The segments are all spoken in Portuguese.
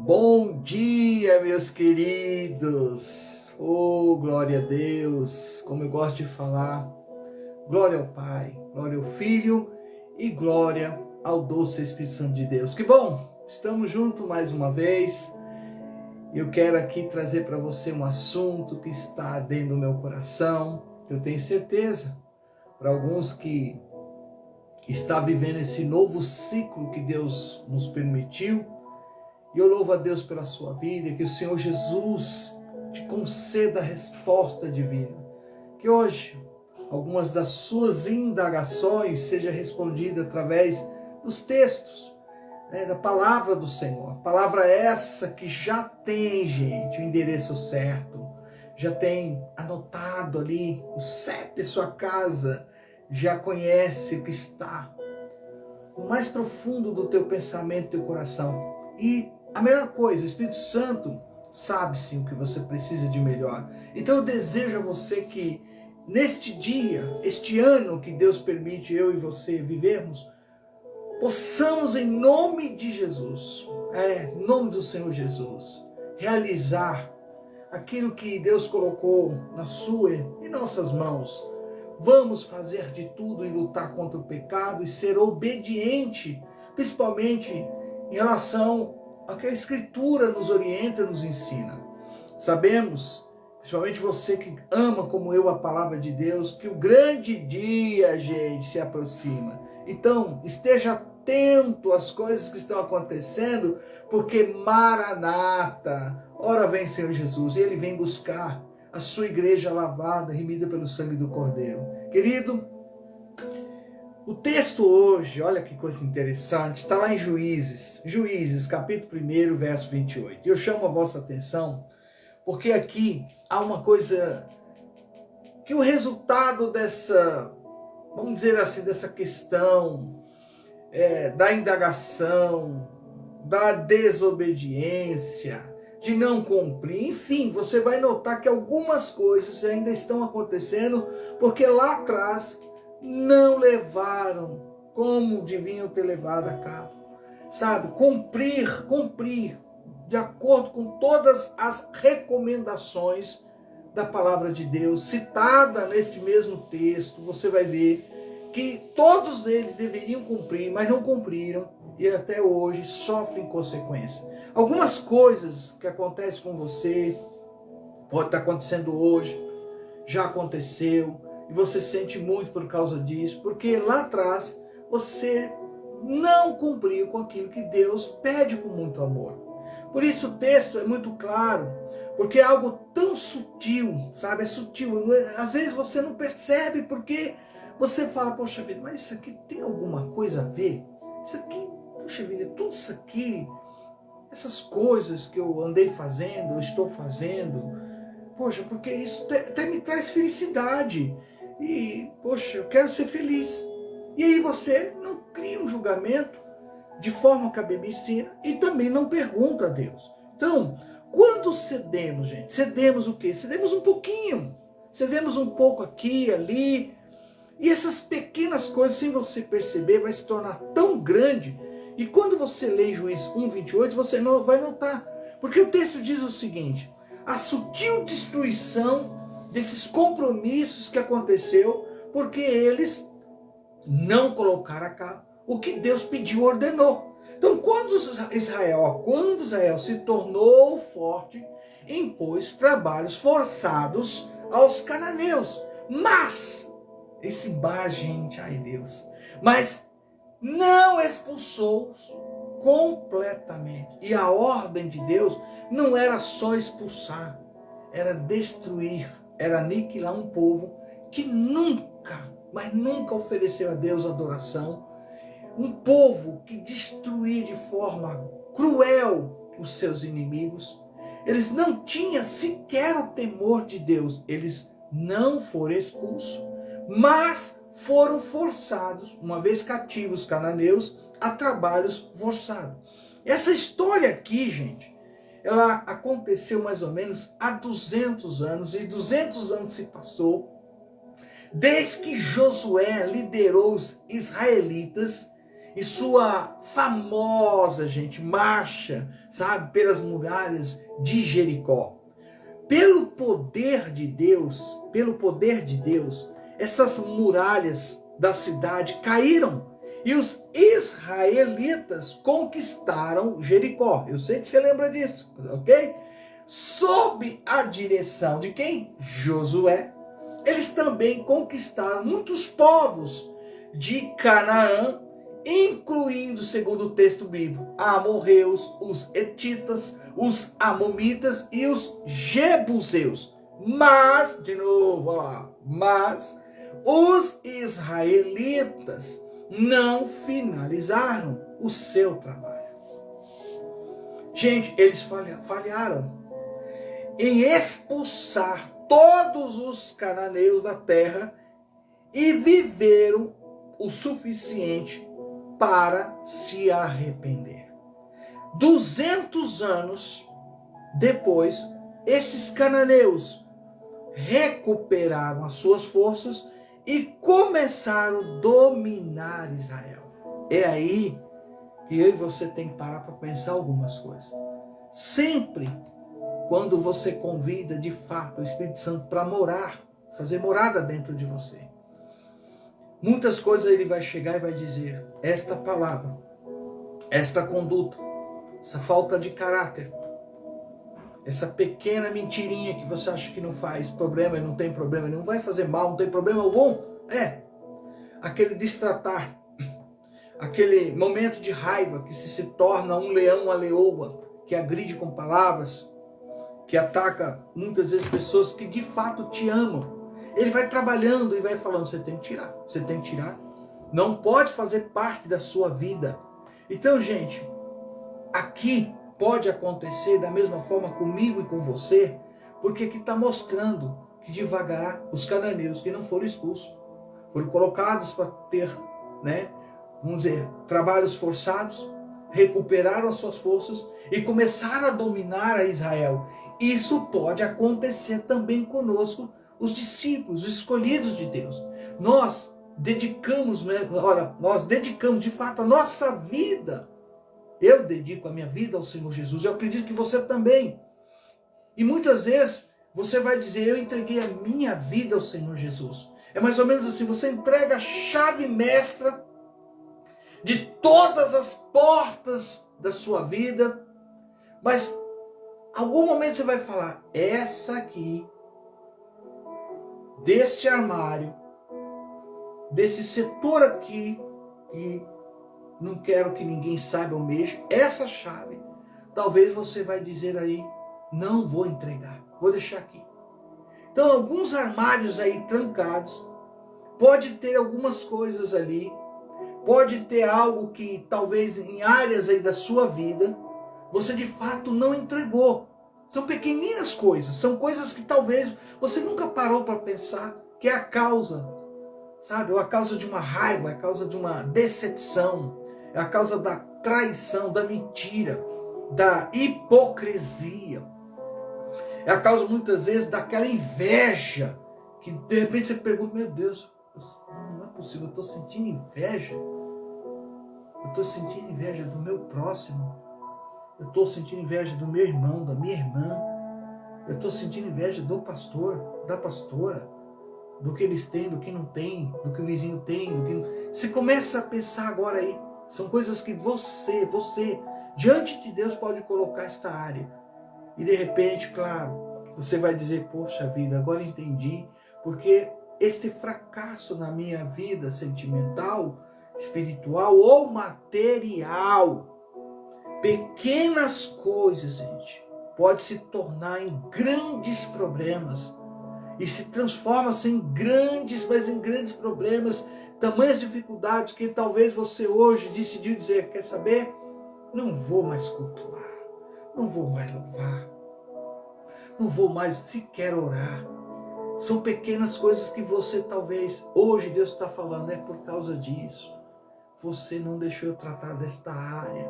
Bom dia, meus queridos! Oh, glória a Deus! Como eu gosto de falar, glória ao Pai, glória ao Filho e glória ao doce Espírito Santo de Deus. Que bom! Estamos juntos mais uma vez. Eu quero aqui trazer para você um assunto que está dentro do meu coração. Eu tenho certeza, para alguns que está vivendo esse novo ciclo que Deus nos permitiu. E eu louvo a Deus pela sua vida, que o Senhor Jesus te conceda a resposta divina. Que hoje, algumas das suas indagações sejam respondidas através dos textos, da palavra do Senhor. Palavra essa que já tem, gente, o endereço certo. Já tem anotado ali o CEP da sua casa. Já conhece o que está no mais profundo do teu pensamento, do teu coração. E a melhor coisa, o Espírito Santo sabe sim o que você precisa de melhor. Então eu desejo a você que neste dia, este ano que Deus permite eu e você vivermos, possamos em nome de Jesus, em nome do Senhor Jesus, realizar aquilo que Deus colocou na sua e nossas mãos. Vamos fazer de tudo e lutar contra o pecado e ser obediente, principalmente em relação ao que a Escritura nos orienta, nos ensina. Sabemos, principalmente você que ama como eu a palavra de Deus, que o grande dia, gente, se aproxima. Então, esteja atento às coisas que estão acontecendo, porque Maranata, ora vem Senhor Jesus, e Ele vem buscar a sua igreja lavada, remida pelo sangue do Cordeiro. Querido, o texto hoje, olha que coisa interessante, está lá em Juízes, capítulo 1, verso 28. Eu chamo a vossa atenção, porque aqui há uma coisa, que o resultado dessa, vamos dizer assim, dessa questão, da indagação, da desobediência, de não cumprir, enfim, você vai notar que algumas coisas ainda estão acontecendo, porque lá atrás não levaram como deviam ter levado a cabo. Sabe, cumprir, de acordo com todas as recomendações da palavra de Deus, citada neste mesmo texto, você vai ver que todos eles deveriam cumprir, mas não cumpriram, e até hoje sofrem consequências. Algumas coisas que acontecem com você, pode estar acontecendo hoje, já aconteceu, e você sente muito por causa disso, porque lá atrás você não cumpriu com aquilo que Deus pede com muito amor. Por isso o texto é muito claro, porque é algo tão sutil, sabe? É sutil. Às vezes você não percebe, porque você fala, poxa vida, mas isso aqui tem alguma coisa a ver? Isso aqui, poxa vida, tudo isso aqui, essas coisas que eu andei fazendo, eu estou fazendo, poxa, porque isso até me traz felicidade. E, poxa, eu quero ser feliz. E aí você não cria um julgamento de forma que a Bíblia ensina e também não pergunta a Deus. Então, quando cedemos, gente, cedemos o quê? Cedemos um pouquinho. Cedemos um pouco aqui, ali. E essas pequenas coisas, sem você perceber, vai se tornar tão grande. E quando você lê em Juízes 1:28, você não vai notar. Porque o texto diz o seguinte: a sutil destruição desses compromissos que aconteceu, porque eles não colocaram a cabo o que Deus pediu, ordenou. Então, quando Israel se tornou forte, impôs trabalhos forçados aos cananeus. Mas, gente, ai Deus, mas não expulsou-os completamente. E a ordem de Deus não era só expulsar, era destruir, era aniquilar um povo que nunca, mas nunca ofereceu a Deus adoração. Um povo que destruía de forma cruel os seus inimigos. Eles não tinham sequer o temor de Deus. Eles não foram expulsos, mas foram forçados, uma vez cativos cananeus, a trabalhos forçados. Essa história aqui, gente, ela aconteceu mais ou menos há 200 anos, e 200 anos se passou desde que Josué liderou os israelitas em sua famosa, gente, marcha, sabe, pelas muralhas de Jericó. Pelo poder de Deus, essas muralhas da cidade caíram e os israelitas conquistaram Jericó. Eu sei que você lembra disso, ok? Sob a direção de quem? Josué. Eles também conquistaram muitos povos de Canaã, incluindo, segundo o texto bíblico, amorreus, os hetitas, os amomitas e os jebuseus. Mas, de novo, olha lá, mas os israelitas não finalizaram o seu trabalho. Gente, eles falharam em expulsar todos os cananeus da terra e viveram o suficiente para se arrepender. 200 anos depois, esses cananeus recuperaram as suas forças e começaram a dominar Israel. É aí que eu e você tem que parar para pensar algumas coisas. Sempre quando você convida de fato o Espírito Santo para morar, fazer morada dentro de você, muitas coisas ele vai chegar e vai dizer: esta palavra, esta conduta, essa falta de caráter, essa pequena mentirinha que você acha que não faz problema, não tem problema, não vai fazer mal, não tem problema algum, aquele destratar, aquele momento de raiva que se torna um leão, uma leoa, que agride com palavras, que ataca muitas vezes pessoas que de fato te amam. Ele vai trabalhando e vai falando: você tem que tirar, você tem que tirar. Não pode fazer parte da sua vida. Então, gente, aqui pode acontecer da mesma forma comigo e com você, porque aqui está mostrando que devagar os cananeus que não foram expulsos, foram colocados para ter, vamos dizer, trabalhos forçados, recuperaram as suas forças e começaram a dominar a Israel. Isso pode acontecer também conosco, os discípulos, os escolhidos de Deus. Nós dedicamos de fato a nossa vida. Eu dedico a minha vida ao Senhor Jesus. Eu acredito que você também. E muitas vezes você vai dizer: eu entreguei a minha vida ao Senhor Jesus. É mais ou menos assim: você entrega a chave mestra de todas as portas da sua vida, mas algum momento você vai falar: essa aqui, deste armário, desse setor aqui, e não quero que ninguém saiba ou mexa, essa chave, talvez você vai dizer aí: não vou entregar, vou deixar aqui. Então, alguns armários aí trancados, pode ter algumas coisas ali, pode ter algo que talvez em áreas aí da sua vida, você de fato não entregou. São pequeninas coisas, são coisas que talvez você nunca parou para pensar que é a causa, sabe? Ou a causa de uma raiva, é a causa de uma decepção, é a causa da traição, da mentira, da hipocrisia. É a causa muitas vezes daquela inveja, que de repente você pergunta: meu Deus, não é possível, eu estou sentindo inveja. Eu estou sentindo inveja do meu próximo. Eu estou sentindo inveja do meu irmão, da minha irmã. Eu estou sentindo inveja do pastor, da pastora, do que eles têm, do que não tem, do que o vizinho tem, do que não... Você começa a pensar agora aí. São coisas que você, diante de Deus, pode colocar esta área. E de repente, claro, você vai dizer: poxa vida, agora entendi, porque este fracasso na minha vida sentimental, espiritual ou material, pequenas coisas, gente, pode se tornar em grandes problemas e se transforma-se em grandes, mas em grandes problemas, tamanhas dificuldades que talvez você hoje decidiu dizer: quer saber? Não vou mais cultuar, não vou mais louvar, não vou mais sequer orar. São pequenas coisas que você talvez, hoje Deus está falando: é por causa disso. Você não deixou eu tratar desta área.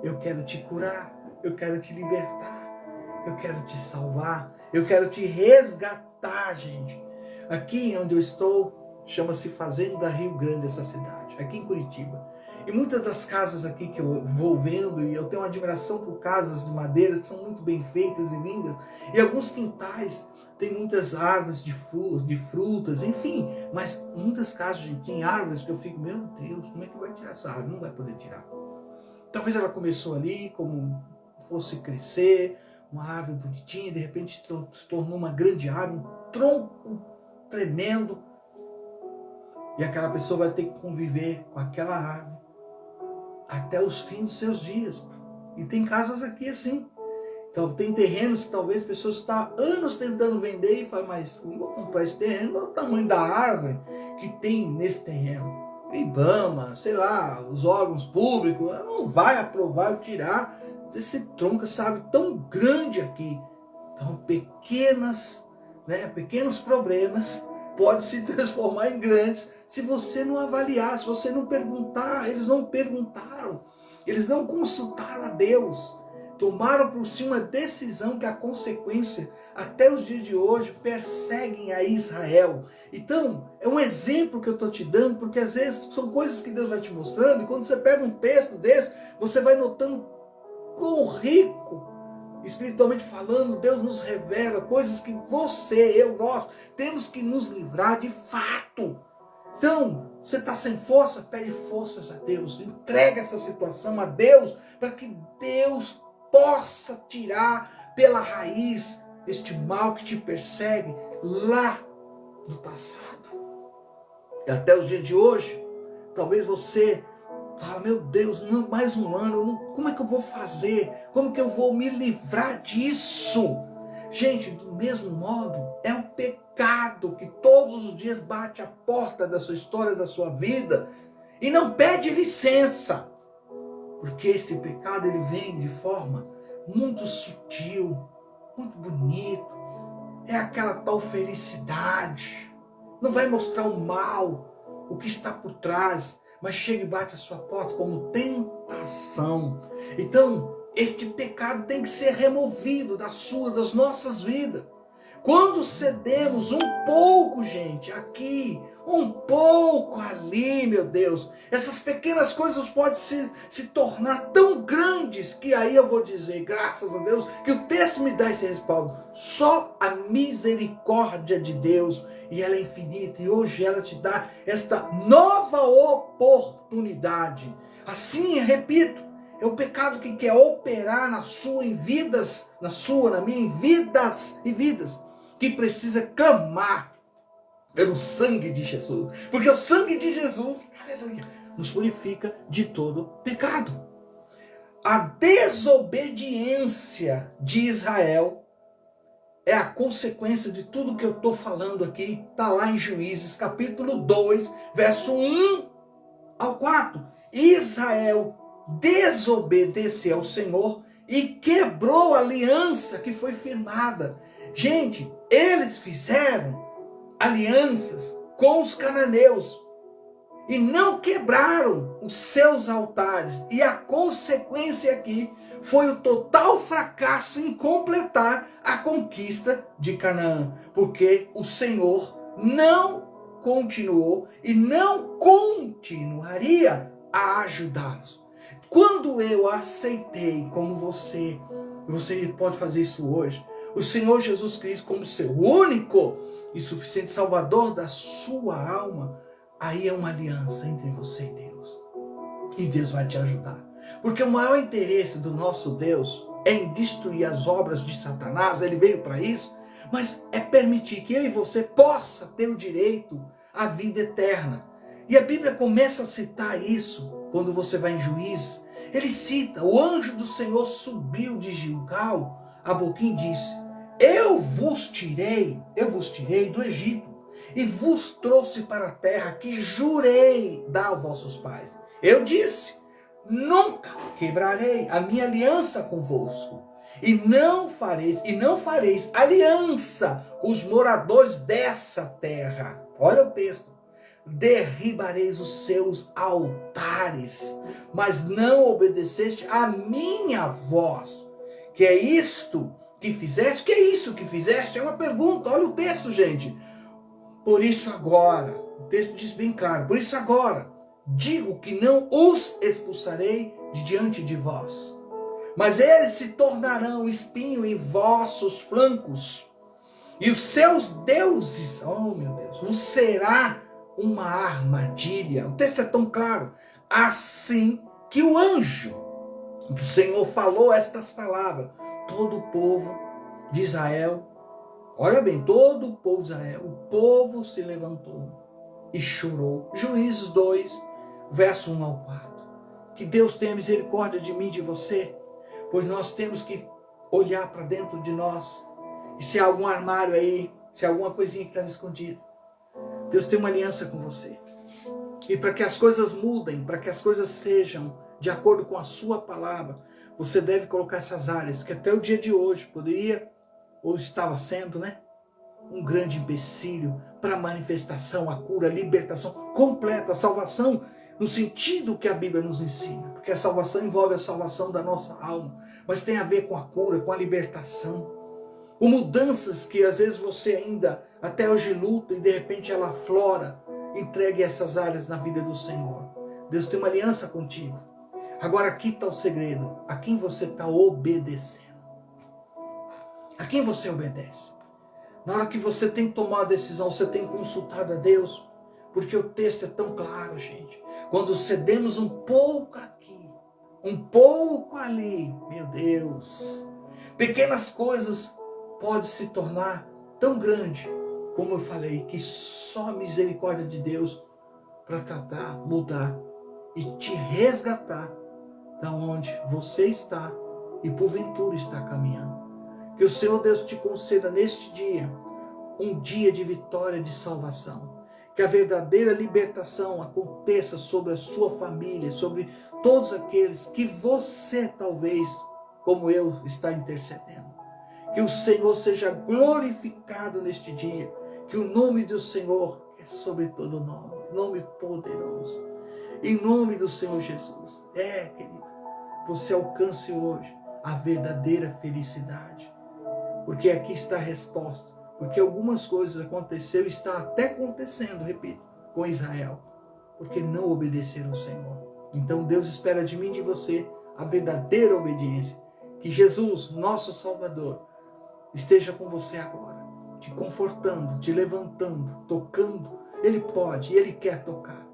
Eu quero te curar, eu quero te libertar, eu quero te salvar, eu quero te resgatar, gente. Aqui onde eu estou, chama-se Fazenda Rio Grande, essa cidade, aqui em Curitiba. E muitas das casas aqui que eu vou vendo, e eu tenho uma admiração por casas de madeira que são muito bem feitas e lindas, e alguns quintais tem muitas árvores de frutas, enfim, mas muitas casas tem árvores que eu fico, meu Deus, como é que vai tirar essa árvore? Não vai poder tirar. Talvez ela começou ali, como fosse crescer, uma árvore bonitinha, de repente se tornou uma grande árvore, um tronco tremendo, e aquela pessoa vai ter que conviver com aquela árvore até os fins dos seus dias. E tem casas aqui assim. Então tem terrenos que talvez pessoas estão há anos tentando vender e falam, mas não vou comprar esse terreno, olha o tamanho da árvore que tem nesse terreno. O IBAMA, sei lá, os órgãos públicos, não vai aprovar ou tirar esse tronco, essa árvore tão grande aqui. Então pequenos problemas podem se transformar em grandes se você não avaliar, se você não perguntar. Eles não perguntaram, eles não consultaram a Deus. Tomaram por si uma decisão que a consequência, até os dias de hoje, perseguem a Israel. Então, é um exemplo que eu estou te dando, porque às vezes são coisas que Deus vai te mostrando, e quando você pega um texto desse, você vai notando quão rico, espiritualmente falando, Deus nos revela coisas que nós, temos que nos livrar de fato. Então, você está sem força, pede forças a Deus, entrega essa situação a Deus, para que Deus possa tirar pela raiz este mal que te persegue lá do passado. E até os dias de hoje, talvez você fala, meu Deus, não, mais um ano, como é que eu vou fazer? Como que eu vou me livrar disso? Gente, do mesmo modo, é o pecado que todos os dias bate a porta da sua história, da sua vida, e não pede licença. Porque esse pecado ele vem de forma muito sutil, muito bonito. É aquela tal felicidade. Não vai mostrar o mal, o que está por trás, mas chega e bate a sua porta como tentação. Então, este pecado tem que ser removido das nossas vidas. Quando cedemos um pouco, gente, aqui, um pouco ali, meu Deus, essas pequenas coisas podem se tornar tão grandes que aí eu vou dizer, graças a Deus, que o texto me dá esse respaldo. Só a misericórdia de Deus, e ela é infinita, e hoje ela te dá esta nova oportunidade. Assim, repito, é o pecado que quer operar na minha, em vidas e vidas, que precisa clamar pelo sangue de Jesus. Porque o sangue de Jesus, aleluia, nos purifica de todo pecado. A desobediência de Israel é a consequência de tudo que eu estou falando aqui. Está lá em Juízes, capítulo 2, verso 1 ao 4. Israel desobedeceu ao Senhor e quebrou a aliança que foi firmada. Gente, eles fizeram alianças com os cananeus e não quebraram os seus altares. E a consequência aqui foi o total fracasso em completar a conquista de Canaã, porque o Senhor não continuou e não continuaria a ajudá-los. Quando eu aceitei como você pode fazer isso hoje, o Senhor Jesus Cristo como seu único e suficiente Salvador da sua alma, aí é uma aliança entre você e Deus. E Deus vai te ajudar. Porque o maior interesse do nosso Deus é em destruir as obras de Satanás, ele veio para isso, mas é permitir que eu e você possa ter o direito à vida eterna. E a Bíblia começa a citar isso quando você vai em Juízes. Ele cita, o anjo do Senhor subiu de Gilgal a Boquim e disse, eu vos tirei do Egito e vos trouxe para a terra que jurei dar aos vossos pais. Eu disse, nunca quebrarei a minha aliança convosco, e não fareis aliança com os moradores dessa terra. Olha o texto. Derribareis os seus altares, mas não obedeceste a minha voz. Que é isto que fizeste? Que é isso que fizeste? É uma pergunta, olha o texto, gente. Por isso agora, O texto diz bem claro: por isso agora digo que não os expulsarei de diante de vós, mas eles se tornarão espinho em vossos flancos, e os seus deuses, oh meu Deus, vos será uma armadilha. O texto é tão claro. Assim que o anjo do Senhor falou estas palavras, todo o povo de Israel, olha bem, todo o povo de Israel, o povo se levantou e chorou. Juízes 2, verso 1 ao 4. Que Deus tenha misericórdia de mim e de você, pois nós temos que olhar para dentro de nós, e se há algum armário aí, se há alguma coisinha que estava escondida, Deus tem uma aliança com você. E para que as coisas mudem, para que as coisas sejam de acordo com a sua palavra, você deve colocar essas áreas que até o dia de hoje poderia, ou estava sendo, um grande empecilho para a manifestação, a cura, a libertação completa, a salvação, no sentido que a Bíblia nos ensina. Porque a salvação envolve a salvação da nossa alma, mas tem a ver com a cura, com a libertação. Com mudanças que às vezes você ainda até hoje luta e de repente ela aflora. Entregue essas áreas na vida do Senhor. Deus tem uma aliança contigo. Agora aqui está o segredo. A quem você está obedecendo? A quem você obedece? Na hora que você tem que tomar a decisão, você tem consultado a Deus. Porque o texto é tão claro, gente. Quando cedemos um pouco aqui, um pouco ali, meu Deus, pequenas coisas podem se tornar tão grande, como eu falei, que só a misericórdia de Deus para tratar, mudar e te resgatar da onde você está e porventura está caminhando. Que o Senhor Deus te conceda neste dia um dia de vitória, de salvação. Que a verdadeira libertação aconteça sobre a sua família, sobre todos aqueles que você talvez, como eu, está intercedendo. Que o Senhor seja glorificado neste dia. Que o nome do Senhor, que é sobre todo nome, nome poderoso, em nome do Senhor Jesus. Querido, você alcance hoje a verdadeira felicidade. Porque aqui está a resposta. Porque algumas coisas aconteceram e está até acontecendo, repito, com Israel. Porque não obedeceram ao Senhor. Então Deus espera de mim e de você a verdadeira obediência. Que Jesus, nosso Salvador, esteja com você agora, te confortando, te levantando, tocando. Ele pode e Ele quer tocar.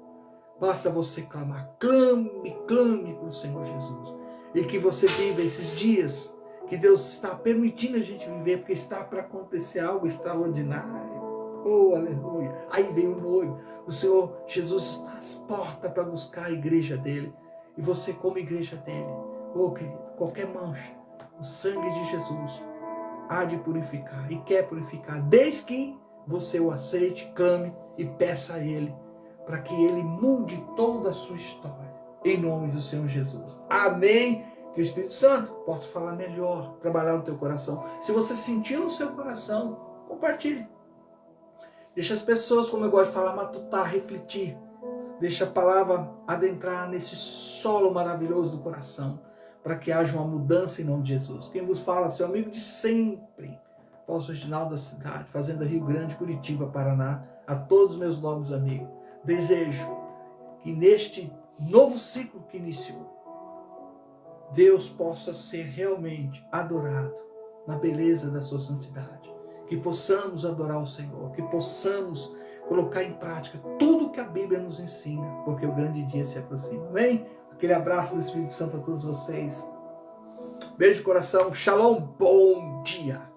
Basta você clamar. Clame para o Senhor Jesus. E que você viva esses dias que Deus está permitindo a gente viver, porque está para acontecer algo extraordinário. Oh, aleluia. Aí vem o noivo. O Senhor Jesus está às portas para buscar a igreja dele. E você como igreja dele. Oh, querido, qualquer mancha, o sangue de Jesus há de purificar e quer purificar, desde que você o aceite, clame e peça a Ele, para que Ele mude toda a sua história, em nome do Senhor Jesus. Amém? Que o Espírito Santo possa falar melhor, trabalhar no teu coração. Se você sentiu no seu coração, compartilhe. Deixa as pessoas, como eu gosto de falar, matutar, refletir. Deixa a palavra adentrar nesse solo maravilhoso do coração, para que haja uma mudança em nome de Jesus. Quem vos fala, seu amigo de sempre, Apóstolo Reginaldo da cidade, Fazenda Rio Grande, Curitiba, Paraná, a todos os meus novos amigos. Desejo que neste novo ciclo que iniciou, Deus possa ser realmente adorado na beleza da sua santidade. Que possamos adorar o Senhor, que possamos colocar em prática tudo que a Bíblia nos ensina, porque o grande dia se aproxima. Amém? Aquele abraço do Espírito Santo a todos vocês. Beijo de coração. Shalom. Bom dia.